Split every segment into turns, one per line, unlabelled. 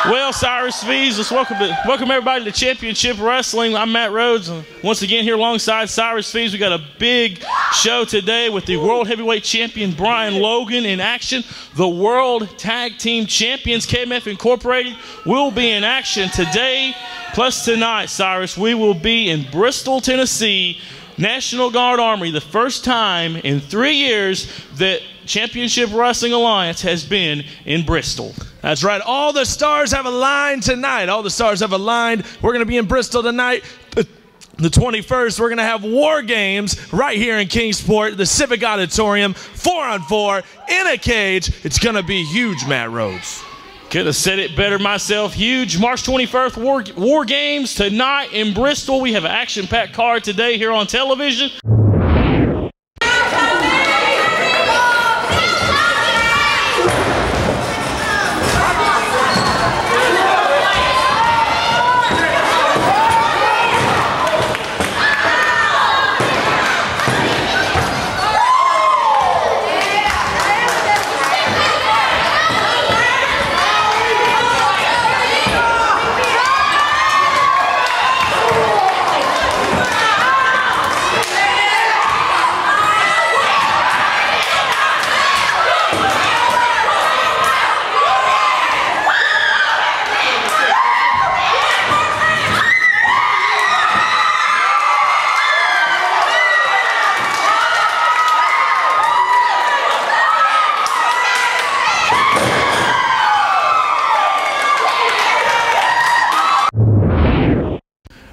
Well, Cyrus Fees, let's welcome everybody to Championship Wrestling. I'm Matt Rhodes, and once again here alongside Cyrus Fees. We got a big show today with the World Heavyweight Champion Brian Logan in action. The World Tag Team Champions, KMF Incorporated, will be in action today. Plus tonight, Cyrus, we will be in Bristol, Tennessee, National Guard Armory, the first time in 3 years that Championship Wrestling Alliance has been in Bristol.
That's right. All the stars have aligned tonight. All the stars have aligned. We're going to be in Bristol tonight. The 21st, we're going to have War Games right here in Kingsport, the Civic Auditorium, 4-on-4 in a cage. It's going to be huge, Matt Rhodes.
Could have said it better myself. Huge. March 21st, War Games tonight in Bristol. We have an action-packed card today here on television.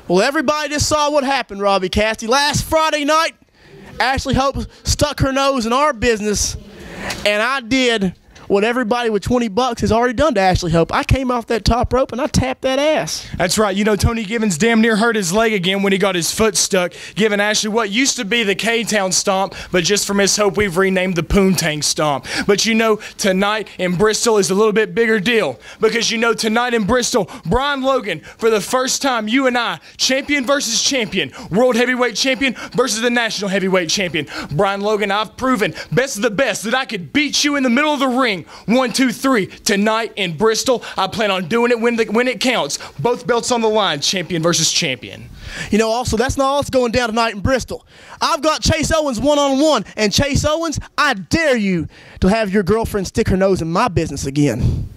Well, everybody just saw what happened, Robbie Cassidy. Last Friday night, Ashley Hope stuck her nose in our business, and I did what everybody with 20 bucks has already done to Ashley Hope. I came off that top rope and I tapped that ass.
That's right. You know, Tony Givens damn near hurt his leg again when he got his foot stuck, giving Ashley what used to be the K-Town Stomp, but just for Miss Hope, we've renamed the Poontang Stomp. But you know, tonight in Bristol is a little bit bigger deal, because you know, tonight in Bristol, Brian Logan, for the first time, you and I, champion versus champion, World Heavyweight Champion versus the National Heavyweight Champion. Brian Logan, I've proven, best of the best, that I could beat you in the middle of the ring. 1, 2, 3. Tonight in Bristol, I plan on doing it when it counts. Both belts on the line, champion versus champion.
You know, also, that's not all that's going down tonight in Bristol. I've got Chase Owens one-on-one, and Chase Owens, I dare you to have your girlfriend stick her nose in my business again.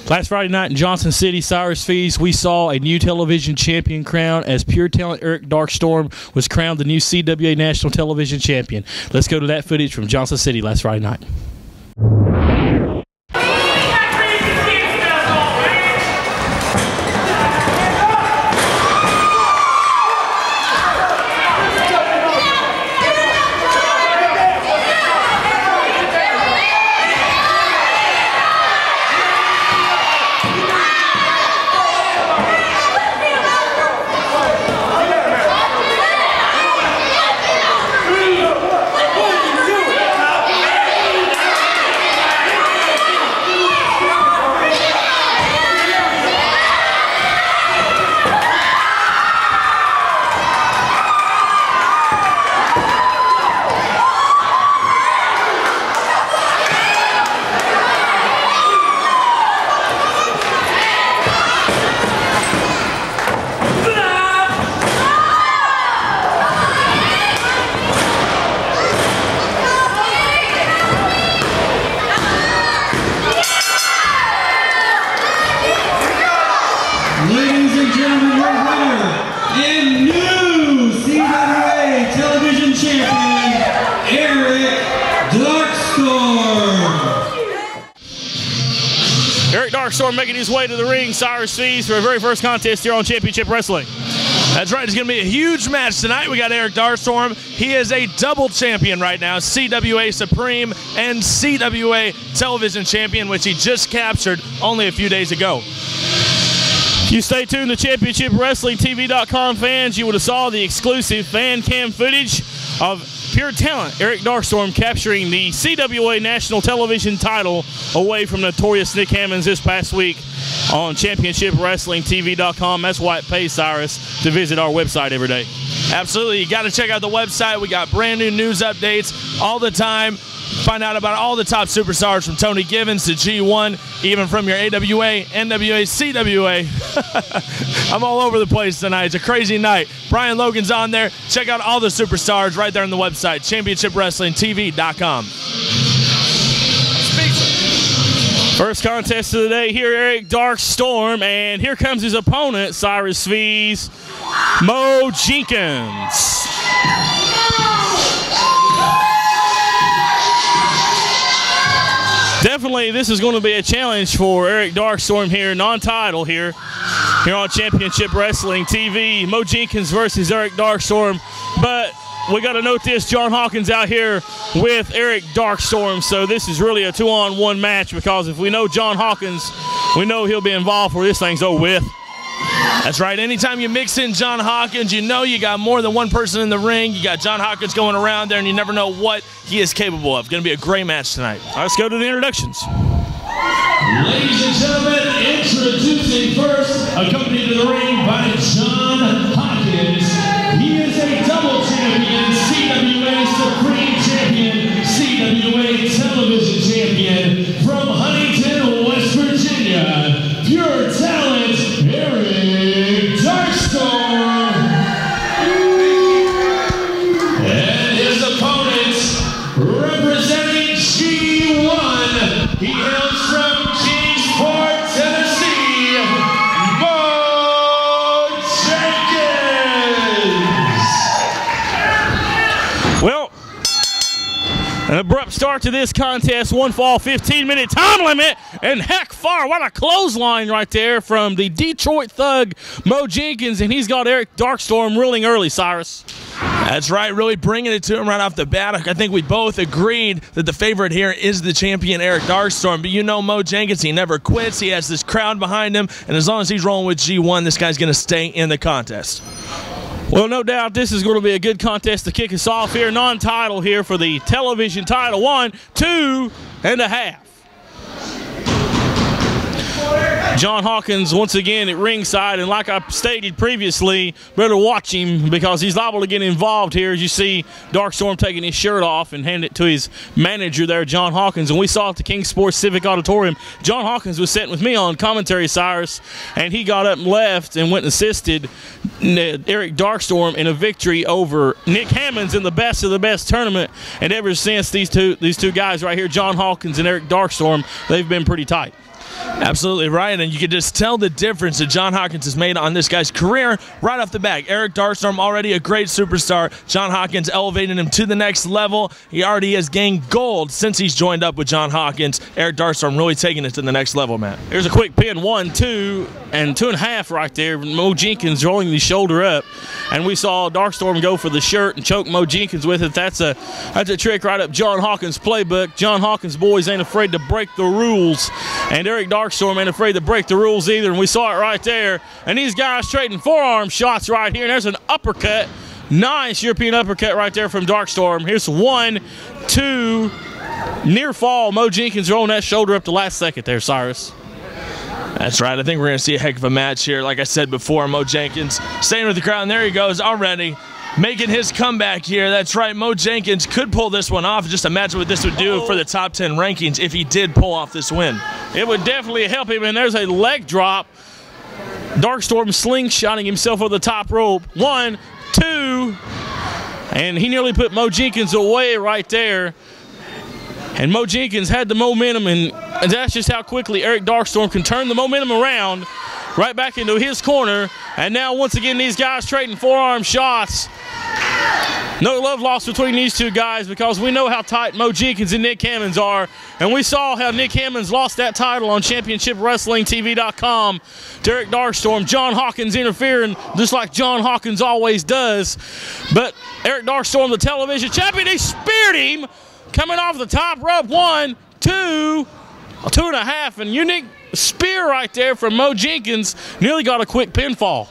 Last Friday night in Johnson City, Cyrus Fees, we saw a new television champion crown as Pure Talent Eric Darkstorm was crowned the new CWA National Television Champion. Let's go to that footage from Johnson City last Friday night.
Ladies and gentlemen, your winner and new CWA Television Champion, Eric Darkstorm.
Eric Darkstorm making his way to the ring, Cyrus Fees, for our very first contest here on Championship Wrestling.
That's right. It's going to be a huge match tonight. We got Eric Darkstorm. He is a double champion right now, CWA Supreme and CWA Television Champion, which he just captured only a few days ago.
You stay tuned to ChampionshipWrestlingTV.com fans. You would have saw the exclusive fan cam footage of Pure Talent Eric Darkstorm capturing the CWA National Television title away from notorious Nick Hammonds this past week on ChampionshipWrestlingTV.com. That's why it pays Cyrus to visit our website every day.
Absolutely. You got to check out the website. We got brand new news updates all the time.
Find out about all the top superstars from Tony Givens to G1, even from your AWA, NWA, CWA. I'm all over the place tonight. It's a crazy night. Brian Logan's on there. Check out all the superstars right there on the website, ChampionshipWrestlingTV.com. First contest of the day here, Eric Dark Storm, and here comes his opponent, Cyrus Fees, Mo Jenkins. Definitely, this is going to be a challenge for Eric Darkstorm here, non-title here on Championship Wrestling TV. Mo Jenkins versus Eric Darkstorm, but we got to note this: John Hawkins out here with Eric Darkstorm, so this is really a 2-on-1 match, because if we know John Hawkins, we know he'll be involved for this thing's over with. That's right. Anytime you mix in John Hawkins, you know you got more than one person in the ring. You got John Hawkins going around there, and you never know what he is capable of. Going to be a great match tonight. All right, let's go to the introductions.
Ladies and gentlemen, introducing first, accompanied to the ring by John Hawkins. He is a double champion, CWA Supreme Champion, CWA Television Champion from Huntington, West Virginia. Pure talent, Eric Darkstorm. And his opponent, representing G1, he hails from Kingsport, Tennessee, Mo Jenkins.
Well, an abrupt start to this contest. One fall, 15-minute time limit, and heck far, what a clothesline right there from the Detroit Thug, Mo Jenkins, and he's got Eric Darkstorm reeling early, Cyrus.
That's right, really bringing it to him right off the bat. I think we both agreed that the favorite here is the champion, Eric Darkstorm. But you know Mo Jenkins, he never quits. He has this crowd behind him, and as long as he's rolling with G1, this guy's going to stay in the contest.
Well, no doubt this is going to be a good contest to kick us off here. Non-title here for the television title. 1, 2.5. John Hawkins once again at ringside, and like I stated previously, better watch him because he's liable to get involved here. As you see Darkstorm taking his shirt off and hand it to his manager there, John Hawkins, and we saw at the Kingsport Civic Auditorium, John Hawkins was sitting with me on commentary, Cyrus, and he got up and left and went and assisted Eric Darkstorm in a victory over Nick Hammonds in the Best of the Best tournament, and ever since these two guys right here, John Hawkins and Eric Darkstorm, they've been pretty tight.
Absolutely right, and you can just tell the difference that John Hawkins has made on this guy's career right off the bat. Eric Darkstorm, already a great superstar. John Hawkins elevating him to the next level. He already has gained gold since he's joined up with John Hawkins. Eric Darkstorm really taking it to the next level, man.
Here's a quick pin, 1, 2, and 2.5 right there. Mo Jenkins rolling the shoulder up, and we saw Darkstorm go for the shirt and choke Mo Jenkins with it. That's a trick right up John Hawkins' playbook. John Hawkins' boys ain't afraid to break the rules, and Eric Darkstorm ain't afraid to break the rules either, and we saw it right there. And these guys trading forearm shots right here, and there's an uppercut. Nice European uppercut right there from Darkstorm. Here's 1, 2, near fall. Mo Jenkins rolling that shoulder up the last second there, Cyrus.
That's right. I think we're going to see a heck of a match here. Like I said before, Mo Jenkins staying with the crowd, and there he goes already, making his comeback here. That's right, Mo Jenkins could pull this one off. Just imagine what this would do for the top 10 rankings if he did pull off this win.
It would definitely help him, and there's a leg drop. Darkstorm slingshotting himself over the top rope. 1, 2, and he nearly put Mo Jenkins away right there. And Mo Jenkins had the momentum, and that's just how quickly Eric Darkstorm can turn the momentum around right back into his corner. And now once again these guys trading forearm shots. No love lost between these two guys because we know how tight Mo Jenkins and Nick Hammonds are. And we saw how Nick Hammonds lost that title on ChampionshipWrestlingTV.com to Eric Darkstorm. John Hawkins interfering just like John Hawkins always does. But Eric Darkstorm, the television champion, he speared him coming off the top rope. 1, 2, 2.5, and unique spear right there from Mo Jenkins. Nearly got a quick pinfall.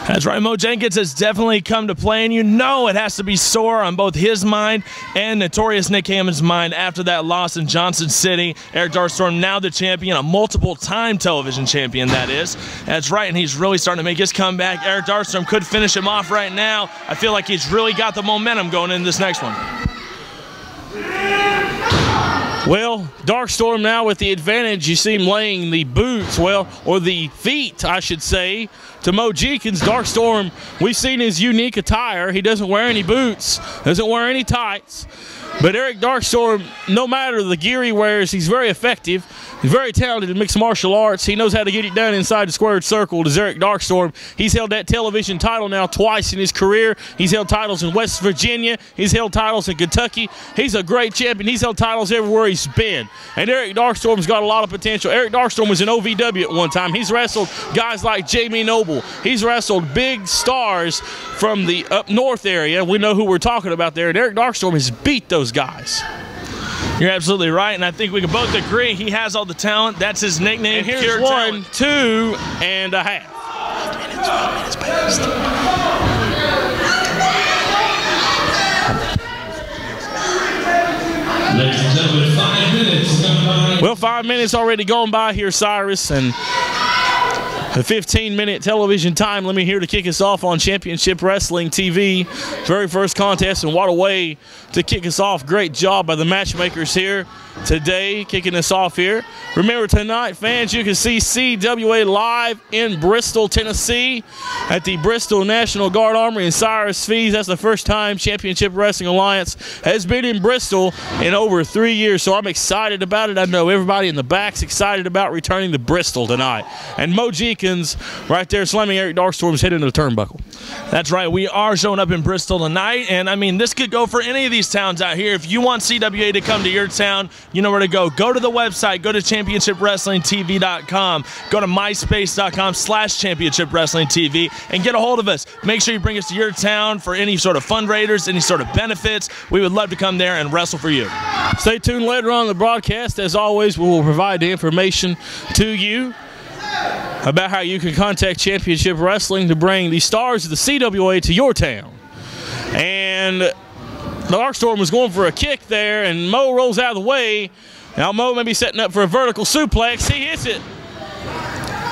That's right, Mo Jenkins has definitely come to play, and you know it has to be sore on both his mind and notorious Nick Hammonds' mind after that loss in Johnson City. Eric Darkstorm now the champion, a multiple-time television champion, that is. That's right, and he's really starting to make his comeback. Eric Darkstorm could finish him off right now. I feel like he's really got the momentum going into this next one.
Well, Darkstorm now with the advantage. You see him laying the boots, well, or the feet, I should say, to Mo Jenkins. Darkstorm, we've seen his unique attire. He doesn't wear any boots, doesn't wear any tights. But Eric Darkstorm, no matter the gear he wears, he's very effective. He's very talented in mixed martial arts. He knows how to get it done inside the squared circle. Does Eric Darkstorm. He's held that television title now twice in his career. He's held titles in West Virginia. He's held titles in Kentucky. He's a great champion. He's held titles everywhere he's been. And Eric Darkstorm's got a lot of potential. Eric Darkstorm was in OVW at one time. He's wrestled guys like Jamie Noble. He's wrestled big stars from the up north area. We know who we're talking about there. And Eric Darkstorm has beat those guys.
You're absolutely right, and I think we can both agree he has all the talent. That's his nickname.
And here's
pure
1,
talent.
2 and a half.
5 minutes past.
Ladies and gentlemen, 5 minutes gone by.
Well, 5 minutes already gone by here, Cyrus, and a 15-minute television time limit here to kick us off on Championship Wrestling TV. Very first contest, and what a way to kick us off. Great job by the matchmakers here today, kicking us off here. Remember tonight, fans, you can see CWA live in Bristol, Tennessee at the Bristol National Guard Armory in Cyrus Fees. That's the first time Championship Wrestling Alliance has been in Bristol in over 3 years, so I'm excited about it. I know everybody in the back's excited about returning to Bristol tonight. And Mo Jenkins right there slamming Eric Darkstorm's head into the turnbuckle.
That's right. We are showing up in Bristol tonight, and I mean, this could go for any of these towns out here. If you want CWA to come to your town, you know where to go. Go to the website. Go to ChampionshipWrestlingTV.com. Go to MySpace.com/ChampionshipWrestlingTV and get a hold of us. Make sure you bring us to your town for any sort of fundraisers, any sort of benefits. We would love to come there and wrestle for you.
Stay tuned later on in the broadcast. As always, we will provide the information to you about how you can contact Championship Wrestling to bring the stars of the CWA to your town. And the Darkstorm was going for a kick there, and Mo rolls out of the way. Now Mo may be setting up for a vertical suplex. He hits it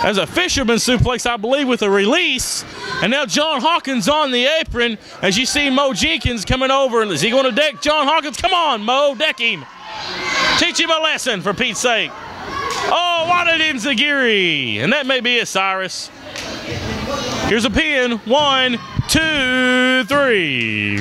as a fisherman suplex, I believe, with a release. And now John Hawkins on the apron as you see Mo Jenkins coming over. Is he going to deck John Hawkins? Come on, Mo, deck him. Teach him a lesson, for Pete's sake. Oh, what an enziguri. And that may be it, Cyrus. Here's a pin. 1, 2, 3.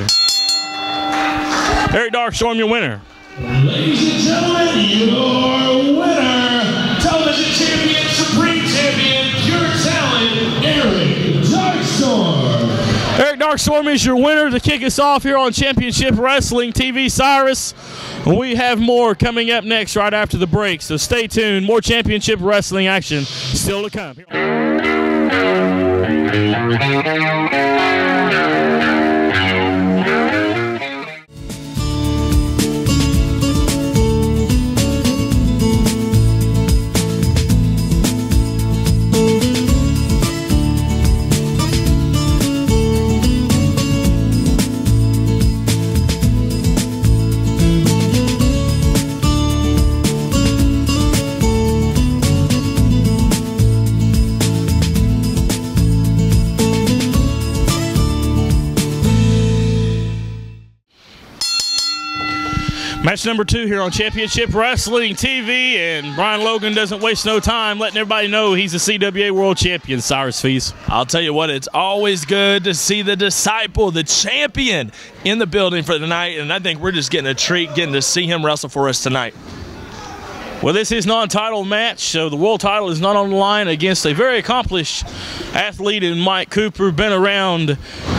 Eric Darkstorm, your winner.
Ladies and gentlemen, your winner, television champion, supreme champion, pure talent, Eric Darkstorm.
Eric Darkstorm is your winner to kick us off here on Championship Wrestling TV, Cyrus. We have more coming up next right after the break, so stay tuned. More Championship Wrestling action still to come. Match number 2 here on Championship Wrestling TV, and Brian Logan doesn't waste no time letting everybody know he's the CWA World Champion, Cyrus Fees.
I'll tell you what, it's always good to see the disciple, the champion, in the building for the night, and I think we're just getting a treat getting to see him wrestle for us tonight.
Well, this is non-title match, so the world title is not on the line against a very accomplished athlete in Mike Cooper, been around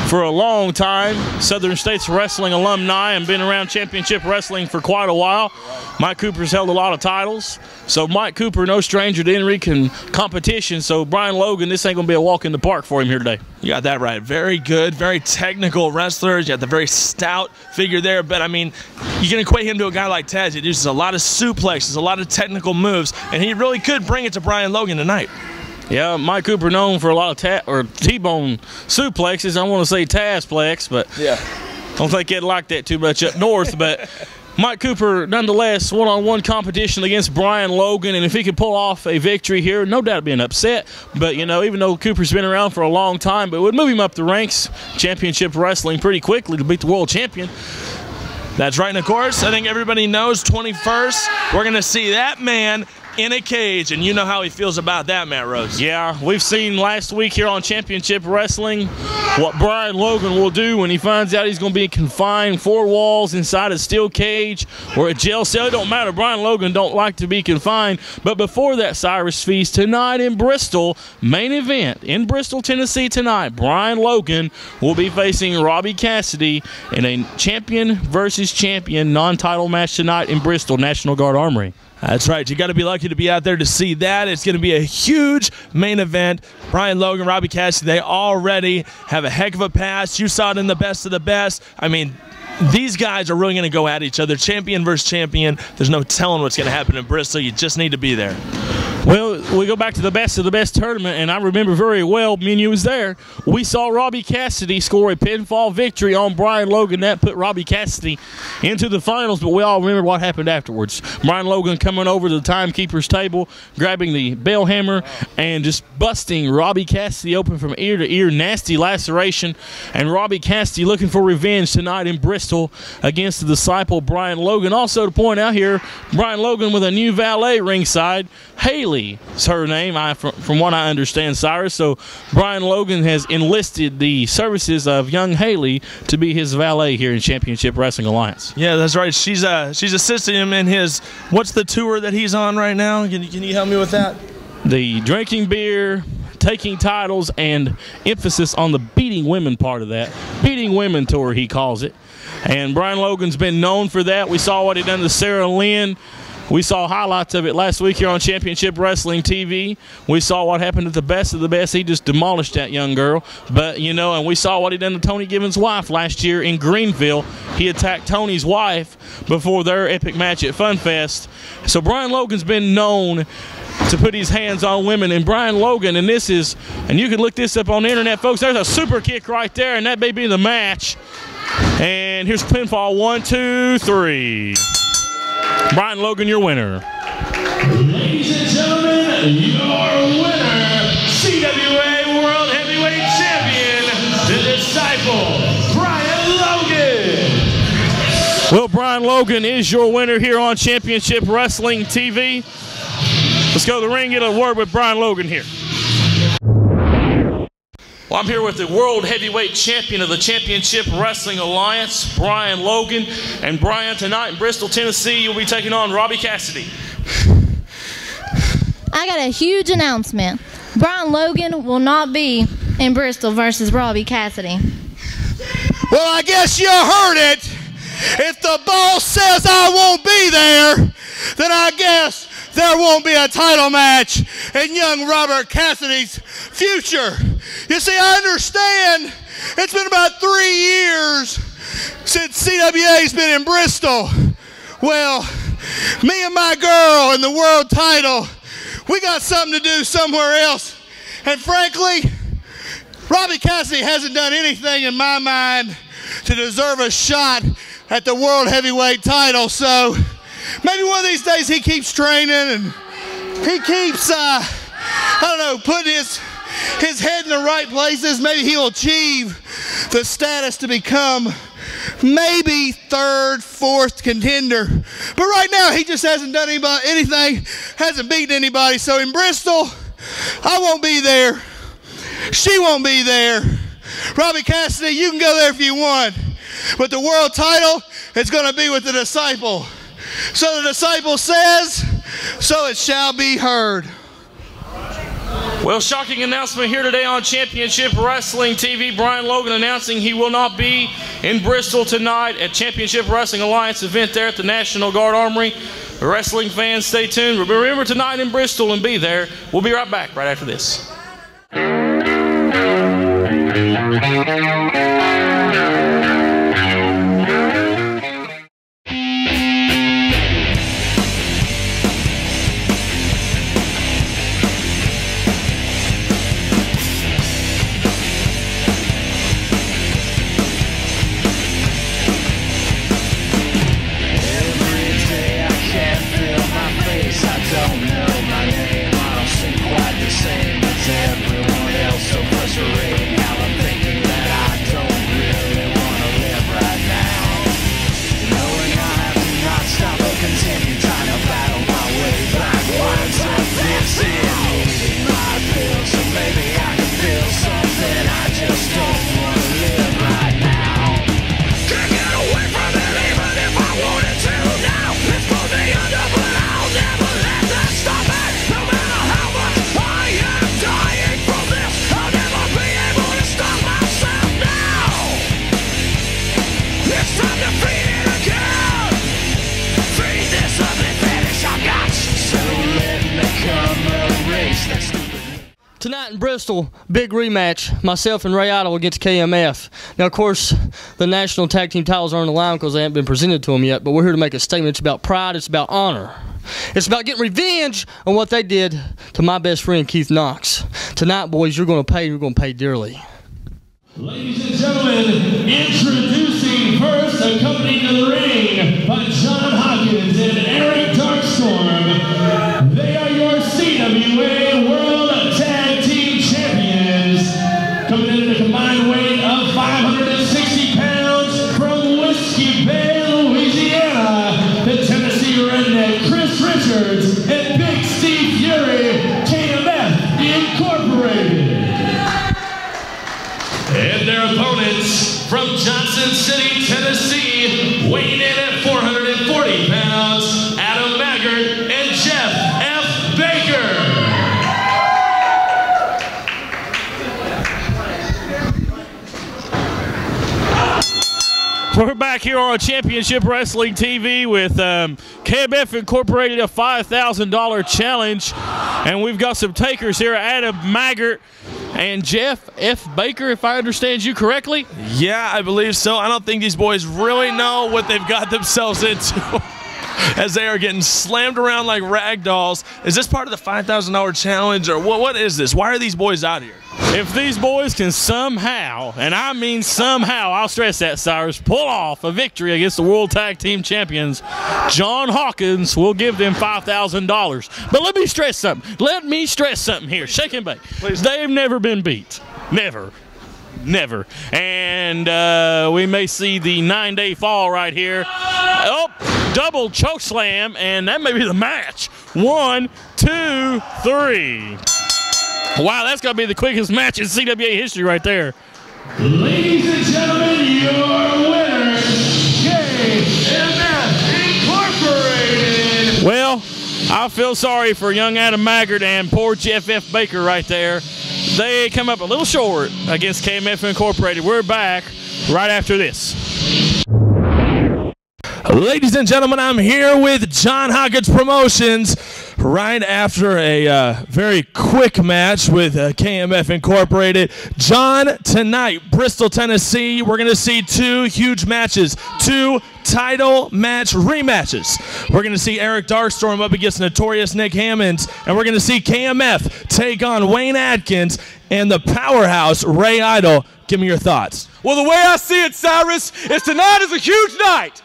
for a long time, Southern States Wrestling alumni, and been around Championship Wrestling for quite a while. Mike Cooper's held a lot of titles, so Mike Cooper, no stranger to any competition, so Brian Logan, this ain't going to be a walk in the park for him here today.
You got that right. Very good, very technical wrestlers. You got the very stout figure there, but I mean, you can equate him to a guy like Taz. He uses a lot of suplexes, a lot of technical moves, and he really could bring it to Brian Logan tonight.
Yeah, Mike Cooper known for a lot of T-bone suplexes. I want to say Tazplex, but yeah, don't think they'd like that too much up north. But Mike Cooper, nonetheless, one-on-one competition against Brian Logan, and if he could pull off a victory here, no doubt it'd be an upset. But, you know, even though Cooper's been around for a long time, but it would move him up the ranks, Championship Wrestling, pretty quickly to beat the world champion.
That's right, and of course, I think everybody knows 21st, we're going to see that man in a cage, and you know how he feels about that, Matt Rhodes.
Yeah, we've seen last week here on Championship Wrestling what Brian Logan will do when he finds out he's going to be confined 4 walls inside a steel cage or a jail cell. It don't matter. Brian Logan don't like to be confined. But before that, Cyrus Feast, tonight in Bristol, main event in Bristol, Tennessee tonight, Brian Logan will be facing Robbie Cassidy in a champion versus champion non-title match tonight in Bristol, National Guard Armory.
That's right. You got to be lucky to be out there to see that. It's going to be a huge main event. Brian Logan, Robbie Cassidy, they already have a heck of a past. You saw it in the best of the best. I mean, these guys are really going to go at each other, champion versus champion. There's no telling what's going to happen in Bristol. You just need to be there.
Well, we go back to the best of the best tournament, and I remember very well, me and you was there. We saw Robbie Cassidy score a pinfall victory on Brian Logan. That put Robbie Cassidy into the finals, but we all remember what happened afterwards. Brian Logan coming over to the timekeeper's table, grabbing the bell hammer, and just busting Robbie Cassidy open from ear to ear. Nasty laceration, and Robbie Cassidy looking for revenge tonight in Bristol against the disciple Brian Logan. Also to point out here, Brian Logan with a new valet ringside, Haley is her name, from what I understand, Cyrus. So Brian Logan has enlisted the services of young Haley to be his valet here in Championship Wrestling Alliance.
Yeah, that's right. She's assisting him in his, what's the tour that he's on right now? Can you help me with that?
The drinking beer, taking titles, and emphasis on the beating women part of that. Beating women tour, he calls it. And Brian Logan's been known for that. We saw what he done to Sarah Lynn. We saw highlights of it last week here on Championship Wrestling TV. We saw what happened at the best of the best. He just demolished that young girl. But, you know, and we saw what he done to Tony Gibbons' wife last year in Greenville. He attacked Tony's wife before their epic match at Fun Fest. So Brian Logan's been known to put his hands on women. And Brian Logan, and this is, and you can look this up on the internet, folks, there's a super kick right there, and that may be the match. And here's pinfall, 1, 2, 3. Brian Logan, your winner.
Ladies and gentlemen, your winner, CWA World Heavyweight Champion, the Disciple, Brian Logan.
Well, Brian Logan is your winner here on Championship Wrestling TV. Let's go to the ring, get a word with Brian Logan here. Well, I'm here with the World Heavyweight Champion of the Championship Wrestling Alliance, Brian Logan. And Brian, tonight in Bristol, Tennessee, you'll be taking on Robbie Cassidy.
I got a huge announcement. Brian Logan will not be in Bristol versus Robbie Cassidy.
Well, I guess you heard it. If the boss says I won't be there, then I guess there won't be a title match in young Robert Cassidy's future. You see, I understand it's been about 3 years since CWA's been in Bristol. Well, me and my girl in the world title, we got something to do somewhere else. And frankly, Robbie Cassidy hasn't done anything in my mind to deserve a shot at the world heavyweight title. So maybe one of these days he keeps training and he keeps, I don't know, putting his head in the right places. Maybe he'll achieve the status to become maybe 3rd, 4th contender. But right now he just hasn't done anything, hasn't beaten anybody. So in Bristol, I won't be there. She won't be there. Robbie Cassidy, you can go there if you want. But the world title is going to be with the Disciple. So the Disciple says, so it shall be heard.
Well, shocking announcement here today on Championship Wrestling TV. Brian Logan announcing he will not be in Bristol tonight at Championship Wrestling Alliance event there at the National Guard Armory. Wrestling fans, stay tuned. Remember tonight in Bristol and be there. We'll be right back right after this.
Everyone else so frustrating. How I'm thinking that I don't Tonight in Bristol, big rematch, myself and Ray Idle against KMF. Now, of course, the national tag team titles aren't on the line because they haven't been presented to them yet, but we're here to make a statement. It's about pride, it's about honor. It's about getting revenge on what they did to my best friend, Keith Knox. Tonight, boys, you're going to pay dearly.
Ladies and gentlemen, introducing first, accompanied to the ring by John Hawkins and Eric Darkstorm. They are your CWA World Tag Team Champions, coming in at a combined weight of 560 pounds from Whiskey Bay, Louisiana, the Tennessee Redneck Chris Richards and Big Steve Fury, KMF Incorporated. And their opponents from Johnson City, Tennessee, weighing in at 440 pounds, Adam Maggart and Jeff F. Baker.
We're back here on Championship Wrestling TV with KMF Incorporated, a $5,000 challenge. And we've got some takers here, Adam Maggart and Jeff F. Baker, if I understand you correctly.
Yeah, I believe so. I don't think these boys really know what they've got themselves into as they are getting slammed around like rag dolls. Is this part of the $5,000 challenge, or what is this? Why are these boys out here?
If these boys can somehow, and I mean somehow, I'll stress that, Cyrus, pull off a victory against the World Tag Team Champions, John Hawkins will give them $5,000. But let me stress something. Let me stress something here. Shake and bake. Please. They've never been beat. Never. Never. And we may see the 9-day fall right here. Oh, double choke slam, and that may be the match. 1, 2, 3. Wow, that's going to be the quickest match in CWA history right there.
Ladies and gentlemen, your winner, KMF Incorporated.
Well, I feel sorry for young Adam Maggart and poor Jeff F. Baker right there. They come up a little short against KMF Incorporated. We're back right after this.
Ladies and gentlemen, I'm here with John Hawkins Promotions right after a very quick match with KMF Incorporated. John, tonight, Bristol, Tennessee, we're going to see 2 huge matches, 2 title match rematches. We're going to see Eric Darkstorm up against Notorious Nick Hammonds, and we're going to see KMF take on Wayne Atkins and the powerhouse Ray Idle. Give me your thoughts.
Well, the way I see it, Cyrus, is tonight is a huge night.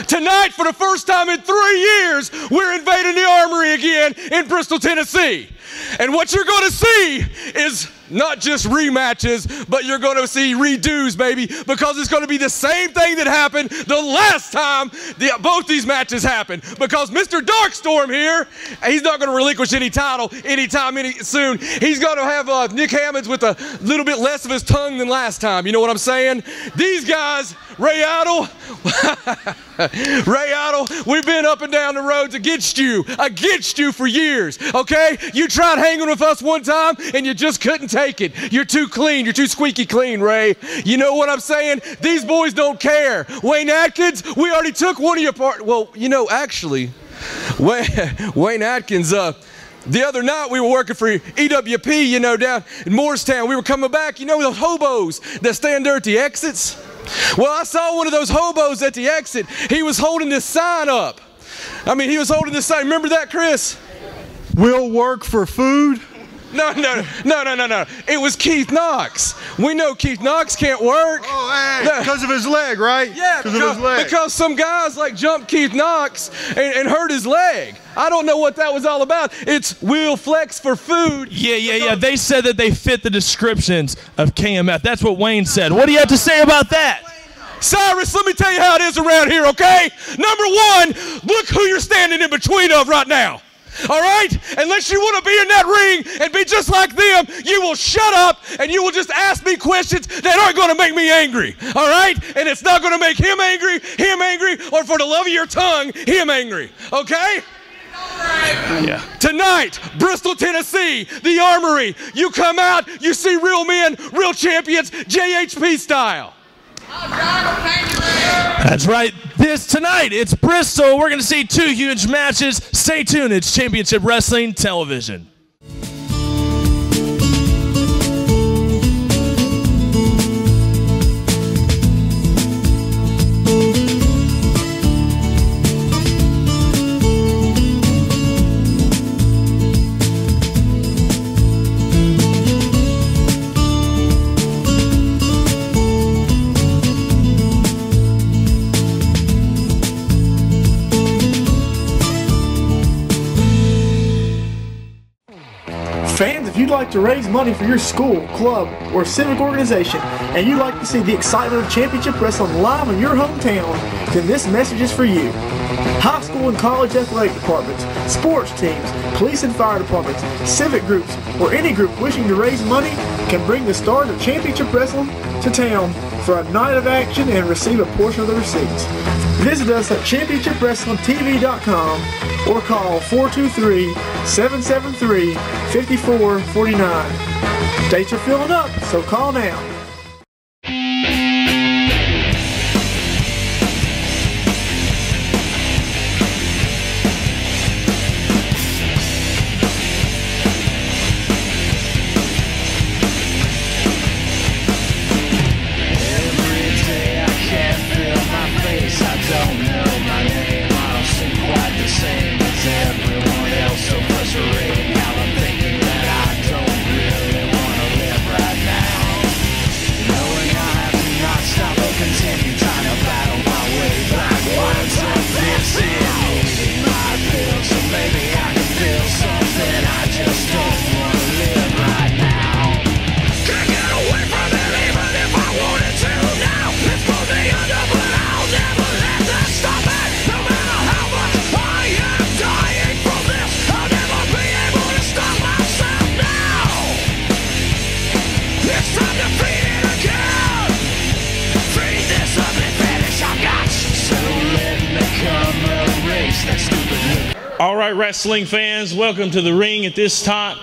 Tonight, for the first time in 3 years, we're invading the Armory again in Bristol, Tennessee. And what you're going to see is not just rematches, but you're going to see redos, baby, because it's going to be the same thing that happened the last time both these matches happened. Because Mr. Darkstorm here, he's not going to relinquish any title anytime soon. He's going to have Nick Hammonds with a little bit less of his tongue than last time. You know what I'm saying? These guys, Ray Idle, Ray Idle, we've been up and down the roads against you for years, okay? You tried hanging with us one time, and you just couldn't take it. You're too clean. You're too squeaky clean, Ray. You know what I'm saying? These boys don't care. Wayne Atkins, we already took one of your part. Well, you know, actually, Wayne Atkins, the other night we were working for EWP, you know, down in Moorestown. We were coming back, you know, those hobos that stand there at the exits? Well, I saw one of those hobos at the exit. He was holding this sign up. I mean, he was holding this sign. Remember that, Chris?
We'll work for food?
No. It was Keith Knox. We know Keith Knox can't work.
Oh, hey, because of his leg, right?
Yeah, because some guys like jumped Keith Knox and hurt his leg. I don't know what that was all about. It's we'll flex for food.
Yeah. They said that they fit the descriptions of KMF. That's what Wayne said. What do you have to say about that?
Cyrus, let me tell you how it is around here, okay? Number 1, look who you're standing in between of right now. All right? Unless you want to be in that ring and be just like them, you will shut up and you will just ask me questions that aren't going to make me angry. All right? And it's not going to make him angry, or for the love of your tongue, him angry. Okay?
Yeah.
Tonight, Bristol, Tennessee, the Armory. You come out, you see real men, real champions, JHP style.
That's right. Tonight, it's Bristol. We're going to see 2 huge matches. Stay tuned. It's Championship Wrestling Television.
Fans, if you'd like to raise money for your school, club, or civic organization, and you'd like to see the excitement of championship wrestling live in your hometown, then this message is for you. High school and college athletic departments, sports teams, police and fire departments, civic groups, or any group wishing to raise money can bring the stars of championship wrestling to town for a night of action and receive a portion of the receipts. Visit us at championshipwrestlingtv.com or call 423-773-5449. Dates are filling up, so call now.
All right, wrestling fans, welcome to the ring at this time.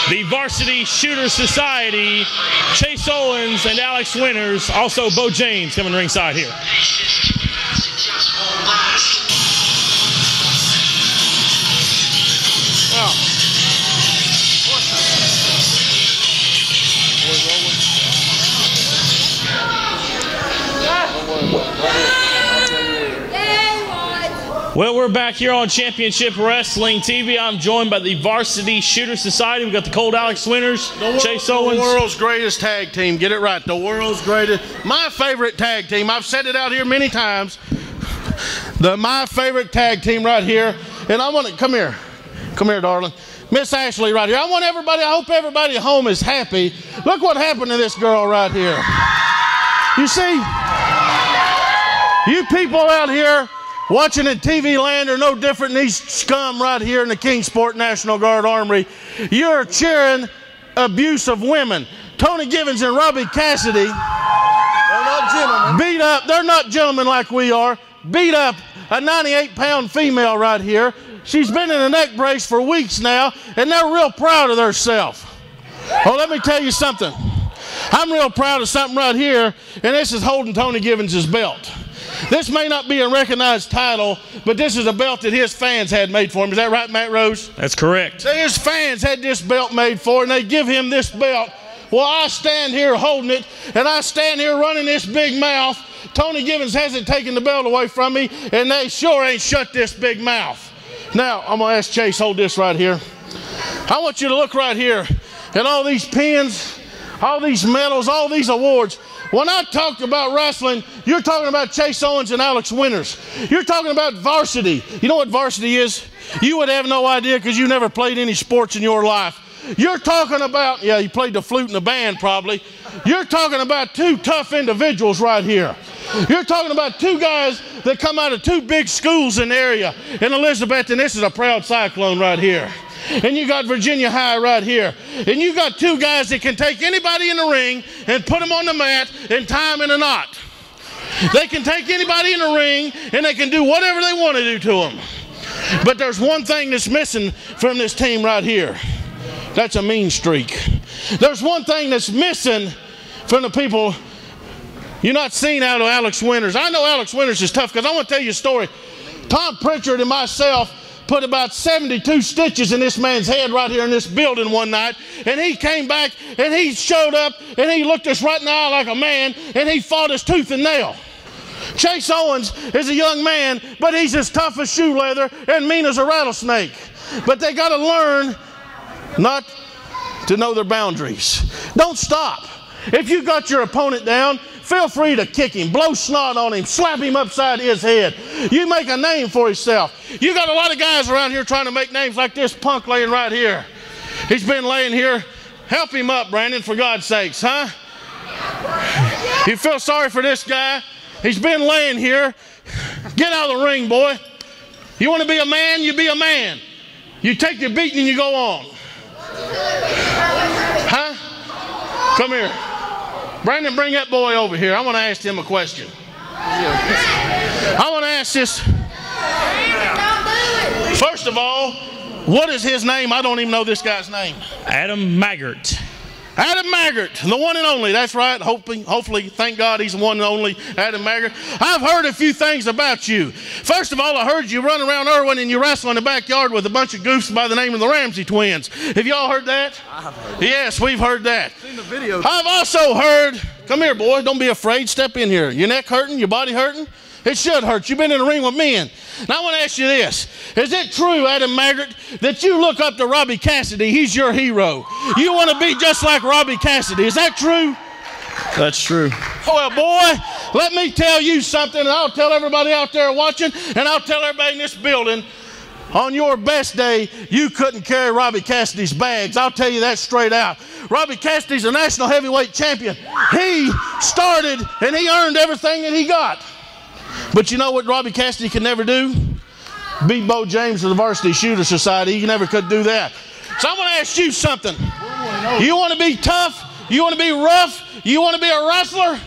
The Varsity Shooter Society, Chase Owens and Alex Winters, also Bo James coming ringside here. Well, we're back here on Championship Wrestling TV. I'm joined by the Varsity Shooter Society. We've got the Cold Alex Winters, Chase Owens.
The world's greatest tag team. Get it right. The world's greatest. My favorite tag team. I've said it out here many times. My favorite tag team right here. And I want to, come here. Come here, darling. Miss Ashley right here. I want everybody, I hope everybody at home is happy. Look what happened to this girl right here. You see, you people out here watching in TV land are no different than these scum right here in the Kingsport National Guard Armory. You're cheering abuse of women. Tony Givens and Robbie Cassidy, they're not gentlemen. Beat up, they're not gentlemen like we are, beat up a 98-pound female right here. She's been in a neck brace for weeks now, and they're real proud of themselves. Oh, let me tell you something. I'm real proud of something right here, and this is holding Tony Givens' belt. This may not be a recognized title, but this is a belt that his fans had made for him. Is that right, Matt Rose?
That's correct.
So his fans had this belt made for, and they give him this belt. Well, I stand here holding it, and I stand here running this big mouth. Tony Givens hasn't taken the belt away from me, and they sure ain't shut this big mouth. Now, I'm going to ask Chase, hold this right here. I want you to look right here at all these pins, all these medals, all these awards. When I talk about wrestling, you're talking about Chase Owens and Alex Winters. You're talking about varsity. You know what varsity is? You would have no idea because you never played any sports in your life. You're talking about, yeah, you played the flute in the band probably. You're talking about two tough individuals right here. You're talking about two guys that come out of two big schools in the area. In Elizabeth, and this is a proud Cyclone right here. And you got Virginia High right here. And you got two guys that can take anybody in the ring and put them on the mat and tie them in a knot. They can take anybody in the ring and they can do whatever they want to do to them. But there's one thing that's missing from this team right here. That's a mean streak. There's one thing that's missing from the people you're not seeing out of Alex Winters. I know Alex Winters is tough because I want to tell you a story. Tom Pritchard and myself put about 72 stitches in this man's head right here in this building one night, and he came back and he showed up and he looked us right in the eye like a man, and he fought us tooth and nail. Chase Owens is a young man, but he's as tough as shoe leather and mean as a rattlesnake. But they got to learn not to know their boundaries. Don't stop. If you got your opponent down, feel free to kick him, blow snot on him, slap him upside his head. You make a name for yourself. You got a lot of guys around here trying to make names like this punk laying right here. He's been laying here. Help him up, Brandon, for God's sakes, huh? You feel sorry for this guy? He's been laying here. Get out of the ring, boy. You want to be a man, you be a man. You take your beating and you go on. Huh? Come here. Brandon, bring that boy over here. I want to ask him a question. I want to ask this. First of all, what is his name? I don't even know this guy's name.
Adam Maggart.
Adam Maggart, the one and only. That's right. Hopefully, thank God he's the one and only Adam Maggart. I've heard a few things about you. First of all, I heard you run around Irwin and you wrestle in the backyard with a bunch of goofs by the name of the Ramsey twins. Have y'all heard that? I've heard that. Yes, we've heard that. Seen the video. I've also heard, come here, boy, don't be afraid. Step in here. Your neck hurting? Your body hurting? It should hurt. You've been in the ring with men. Now I want to ask you this. Is it true, Adam Maggart, that you look up to Robbie Cassidy? He's your hero. You want to be just like Robbie Cassidy. Is that true?
That's true.
Well, boy, let me tell you something, and I'll tell everybody out there watching, and I'll tell everybody in this building, on your best day, you couldn't carry Robbie Cassidy's bags. I'll tell you that straight out. Robbie Cassidy's a national heavyweight champion. He started, and he earned everything that he got. But you know what Robbie Cassidy could never do? Beat Bo James of the Varsity Shooter Society. He never could do that. So I'm going to ask you something. You want to be tough? You want to be rough? You want to be a wrestler?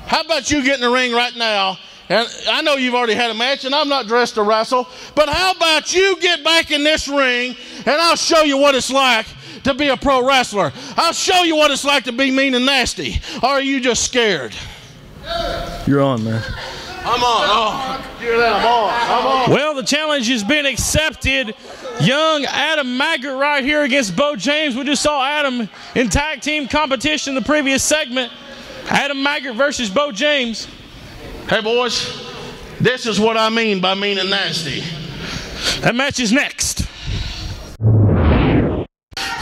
How about you get in the ring right now? And I know you've already had a match, and I'm not dressed to wrestle, but how about you get back in this ring, and I'll show you what it's like to be a pro wrestler. I'll show you what it's like to be mean and nasty. Or are you just scared?
You're on, man.
I'm on. Oh, hear that? I'm on.
Well, the challenge has been accepted. Young Adam Maggart right here against Bo James. We just saw Adam in tag team competition in the previous segment. Adam Maggart versus Bo James.
Hey, boys, this is what I mean by mean and nasty.
That match is next.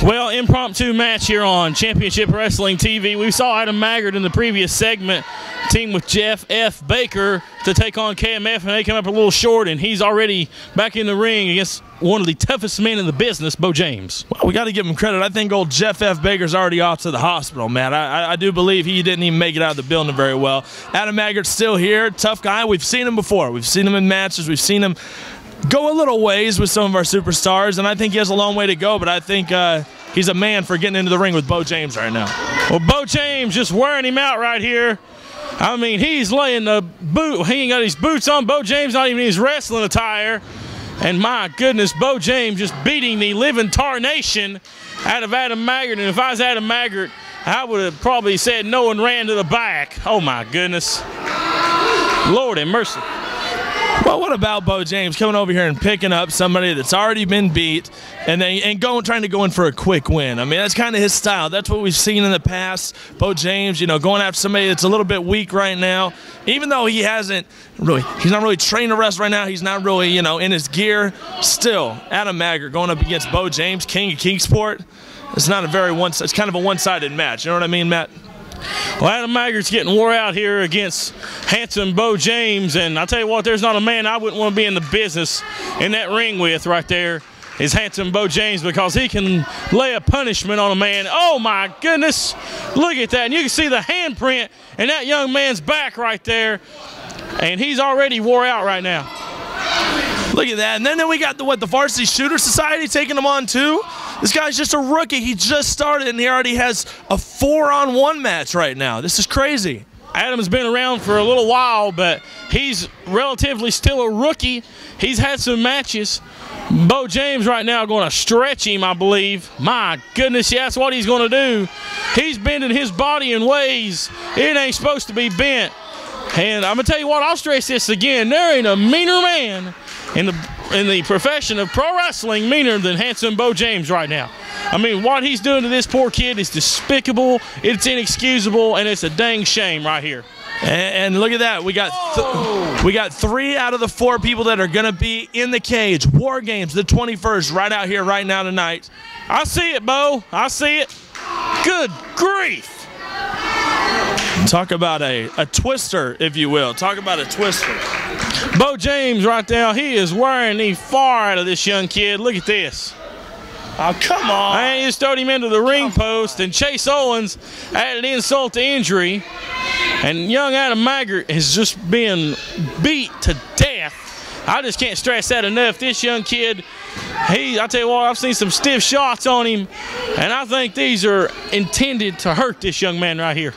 Well, impromptu match here on Championship Wrestling TV. We saw Adam Maggart in the previous segment team with Jeff F. Baker to take on KMF, and they come up a little short, and he's already back in the ring against one of the toughest men in the business, Bo James.
Well, we got to give him credit. I think old Jeff F. Baker's already off to the hospital, man. I do believe he didn't even make it out of the building very well. Adam Maggart's still here, tough guy. We've seen him before. We've seen him in matches. We've seen him go a little ways with some of our superstars, and I think he has a long way to go, but I think he's a man for getting into the ring with Bo James right now.
Well, Bo James just wearing him out right here. I mean, he's laying the boot. He ain't got his boots on. Bo James not even in his wrestling attire. And my goodness, Bo James just beating the living tarnation out of Adam Maggart. And if I was Adam Maggart, I would have probably said no and ran to the back. Oh, my goodness. Lord have mercy.
Well, what about Bo James coming over here and picking up somebody that's already been beat and trying to go in for a quick win? I mean, that's kind of his style. That's what we've seen in the past. Bo James, you know, going after somebody that's a little bit weak right now. Even though he's not really trained to wrestle right now. He's not really, you know, in his gear. Still, Adam Maggart going up against Bo James, King of Kingsport. It's not it's kind of a one-sided match. You know what I mean, Matt?
Well, Adam Maggart's getting wore out here against handsome Bo James, and I'll tell you what, there's not a man I wouldn't want to be in the business in that ring with right there is handsome Bo James, because he can lay a punishment on a man. Oh, my goodness. Look at that. And you can see the handprint in that young man's back right there, and he's already wore out right now.
Look at that. And then we got the Varsity Shooter Society taking him on too. This guy's just a rookie. He just started, and he already has a 4-on-1 match right now. This is crazy.
Adam's been around for a little while, but he's relatively still a rookie. He's had some matches. Bo James right now going to stretch him, I believe. My goodness, yeah, that's what he's going to do. He's bending his body in ways it ain't supposed to be bent. And I'm going to tell you what, I'll stress this again. There ain't a meaner man in the profession of pro wrestling meaner than handsome Bo James right now. I mean, what he's doing to this poor kid is despicable, it's inexcusable, and it's a dang shame right here.
And look at that. We got 3 out of the 4 people that are going to be in the cage. War Games, the 21st, right out here right now tonight.
I see it, Bo. I see it. Good grief.
Talk about a twister, if you will. Talk about a twister.
Bo James right now, he is wearing the far out of this young kid. Look at this.
Oh, come on.
And he just throwed him into the ring post, and Chase Owens added insult to injury. And young Adam Maggart has just been beat to death. I just can't stress that enough. This young kid, I tell you what, I've seen some stiff shots on him, and I think these are intended to hurt this young man right here.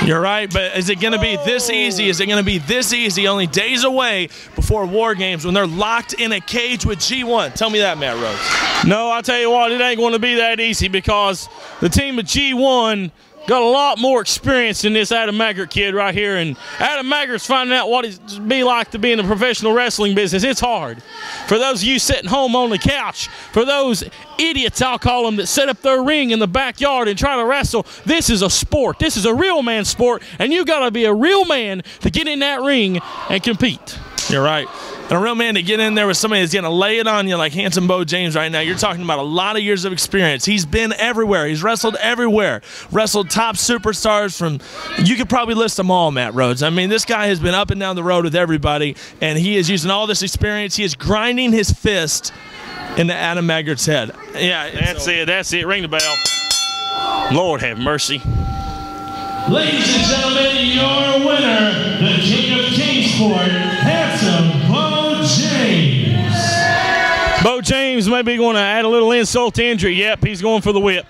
You're right, but is it going to be this easy? Is it going to be this easy only days away before War Games when they're locked in a cage with G1? Tell me that, Matt Rhodes.
No, I tell you what, it ain't going to be that easy because the team of G1 got a lot more experience than this Adam Maggart kid right here, and Adam Maggart's finding out what it's be like to be in the professional wrestling business. It's hard. For those of you sitting home on the couch, for those idiots, I'll call them, that set up their ring in the backyard and try to wrestle, this is a sport. This is a real man sport, and you got to be a real man to get in that ring and compete.
You're right. And a real man to get in there with somebody that's going to lay it on you like handsome Bo James right now. You're talking about a lot of years of experience. He's been everywhere. He's wrestled everywhere. Wrestled top superstars from, you could probably list them all, Matt Rhodes. I mean, this guy has been up and down the road with everybody, and he is using all this experience. He is grinding his fist into Adam Maggart's head.
Yeah, that's it. That's it. Ring the bell. Lord have mercy.
Ladies and gentlemen, your winner, the King of Kingsport, handsome Bo James.
Bo James may be going to add a little insult to injury. Yep, he's going for the whip.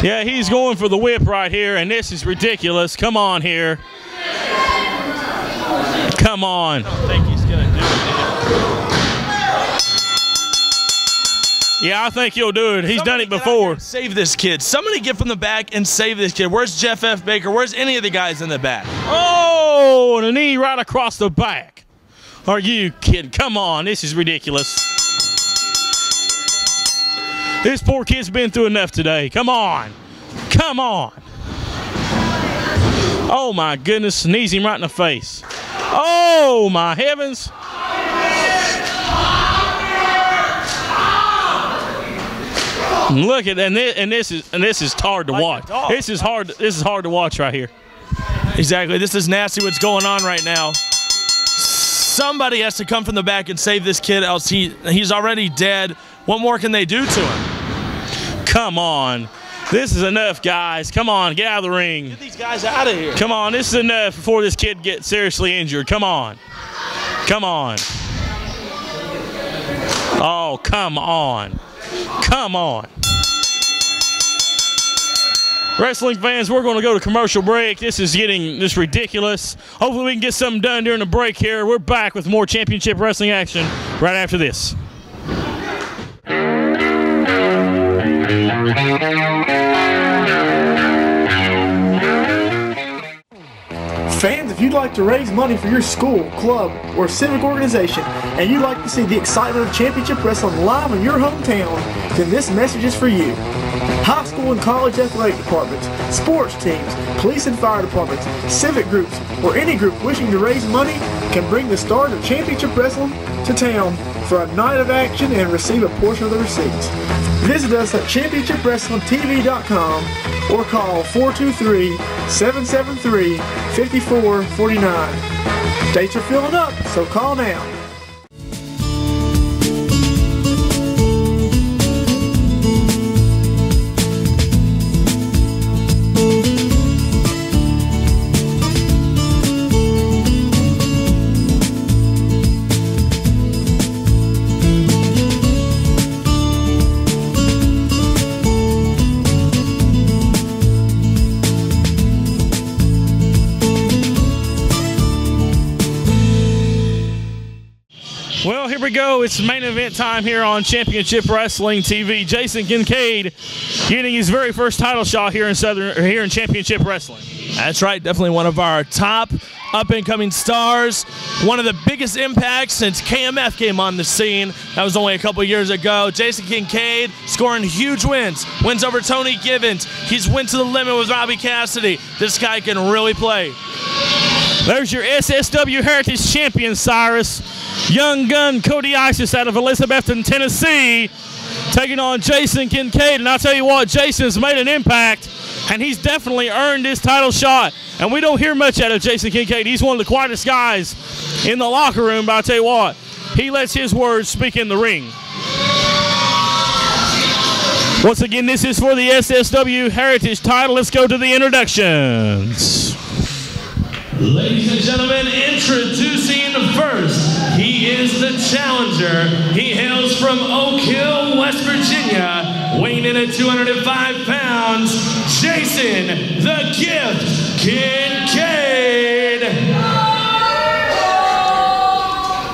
Yeah, he's going for the whip right here, and this is ridiculous. Come on here. Come on.
I don't think he's going to do it.
Yeah, I think he'll do it. He's done it before.
Save this kid. Somebody get from the back and save this kid. Where's Jeff F. Baker? Where's any of the guys in the back?
Oh, and a knee right across the back. Are you kidding? Come on. This is ridiculous. This poor kid's been through enough today. Come on. Come on. Oh, my goodness. Knees him right in the face. Oh, my heavens. Look at and this is hard to watch. This is hard to watch right here.
Exactly. This is nasty what's going on right now. Somebody has to come from the back and save this kid, else he's already dead. What more can they do to him?
Come on. This is enough, guys. Come on, get out of the ring.
Get these guys out of here.
Come on, this is enough before this kid gets seriously injured. Come on. Come on. Oh, come on. Come on. Wrestling fans, we're going to go to commercial break. This is getting this ridiculous. Hopefully we can get something done during the break here. We're back with more championship wrestling action right after this.
Fans, if you'd like to raise money for your school, club, or civic organization, and you'd like to see the excitement of championship wrestling live in your hometown, then this message is for you. High school and college athletic departments, sports teams, police and fire departments, civic groups, or any group wishing to raise money can bring the stars of championship wrestling to town for a night of action and receive a portion of the receipts. Visit us at championshipwrestlingtv.com or call 423-773-5449. Dates are filling up, so call now.
Well, here we go. It's main event time here on Championship Wrestling TV. Jason Kincaid getting his very first title shot here in Championship Wrestling.
That's right. Definitely one of our top up-and-coming stars. One of the biggest impacts since KMF came on the scene. That was only a couple years ago. Jason Kincaid scoring huge wins. Wins over Tony Givens. He's went to the limit with Robbie Cassidy. This guy can really play.
There's your SSW Heritage Champion, Cyrus. Young gun Cody Isis out of Elizabethton, Tennessee, taking on Jason Kincaid. And I'll tell you what, Jason's made an impact, and he's definitely earned his title shot. And we don't hear much out of Jason Kincaid. He's one of the quietest guys in the locker room, but I'll tell you what, he lets his words speak in the ring. Once again, this is for the SSW Heritage title. Let's go to the introductions.
Ladies and gentlemen, introducing first, he is the challenger. He hails from Oak Hill, West Virginia, weighing in at 205 pounds, Jason the Gift Kincaid.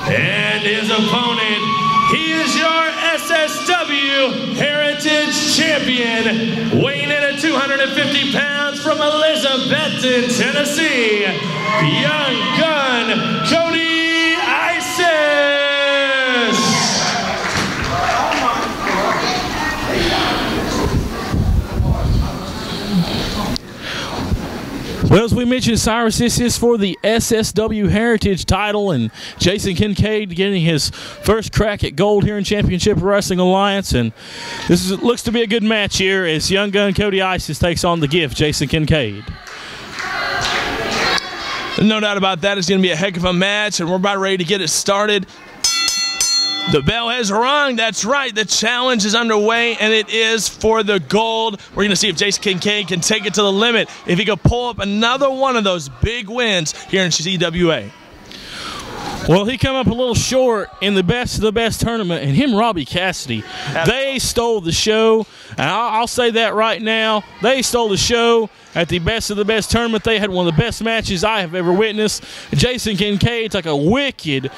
And his opponent, he is your SSW Heritage Champion, weighing in at 250 pounds from Elizabethton, Tennessee, young gun, Cody Isis.
Well, as we mentioned, Cyrus, this is for the SSW Heritage title, and Jason Kincaid getting his first crack at gold here in Championship Wrestling Alliance. And this looks to be a good match here as young gun Cody Isis takes on the Gift, Jason Kincaid.
No doubt about that. It's going to be a heck of a match, and we're about ready to get it started. The bell has rung. That's right. The challenge is underway, and it is for the gold. We're going to see if Jason Kincaid can take it to the limit, if he can pull up another one of those big wins here in CWA.
Well, he come up a little short in the Best of the Best tournament, and him, Robbie Cassidy, they stole the show. And I'll say that right now. They stole the show at the Best of the Best tournament. They had one of the best matches I have ever witnessed. Jason Kincaid took a wicked